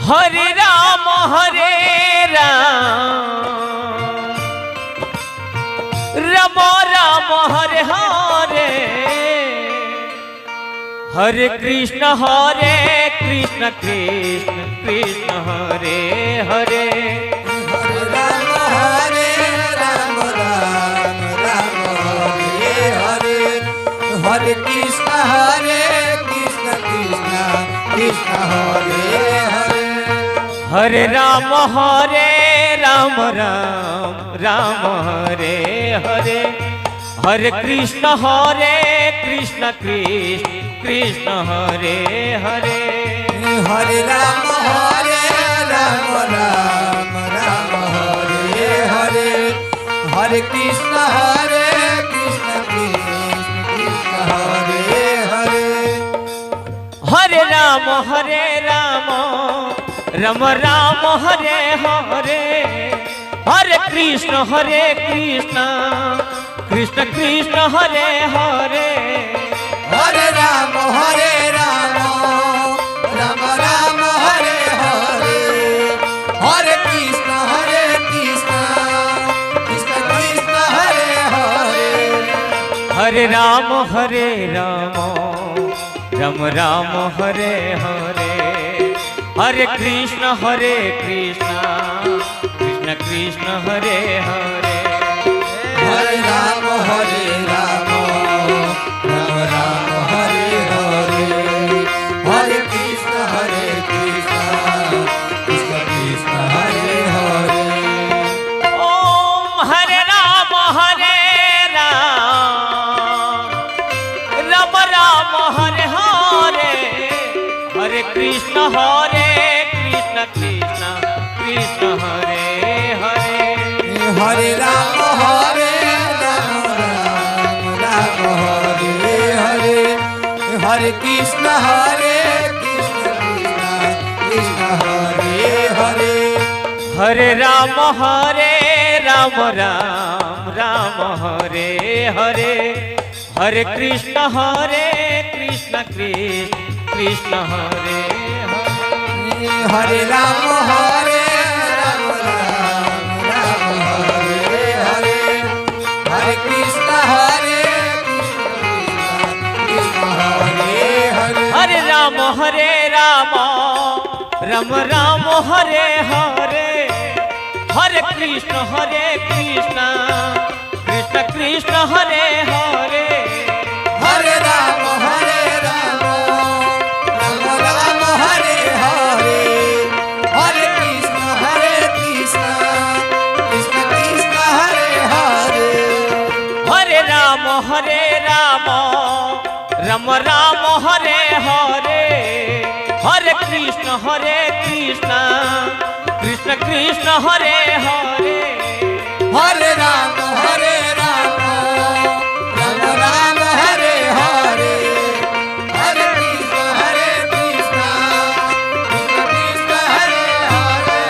Hare Ram Ram Ram Hare Hare Hare Krishna Krishna Krishna Hare Hare Hare Ram Ram Ram Hare Hare Hare Krishna Krishna Krishna Hare Hare Hare Ram Ram Ram Hare Hare Hare Krishna Krishna Krishna Hare Hare Hare Ram Ram Ram Hare Hare Hare Krishna Krishna Krishna Hare Hare Hare Ram Ram Ram Hare Hare Hare Krishna Krishna Krishna Hare Hare Hare Ram Ram Ram Hare Hare Hare Krishna Krishna Krishna Hare Hare Hare Ram Ram Ram Hare Hare Hare Krishna Krishna Krishna Hare Hare Hare Ram Ram Ram Hare Hare Hare Krishna Krishna Krishna Hare Hare Om Hare Ram Ram Ram Hare Hare Hare Krishna Krishna Krishna Hare Hare Hare Ram Ram Hare Hare Hare Krishna Krishna Hare Hare Hare Ram Ram Ram Hare Hare Hare Krishna Krishna Krishna Hare Hare Hare Ram Ram Ram Hare Hare Hare Krishna Krishna Hare Hare Hare Ram Ram Ram Hare Hare Hare Krishna Krishna Krishna Hare Hare Hare Ram Ram Ram Hare Hare Hare Krishna Krishna Krishna Hare Hare Hare Ram Ram Ram Hare Hare Hare Krishna Krishna Krishna Hare Hare Hare Ram Ram Hare Hare Hare Krishna Krishna Krishna Hare Hare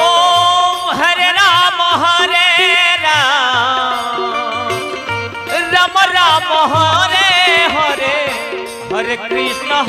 Om Hare Ram Ram Ram Hare Hare Hare Krishna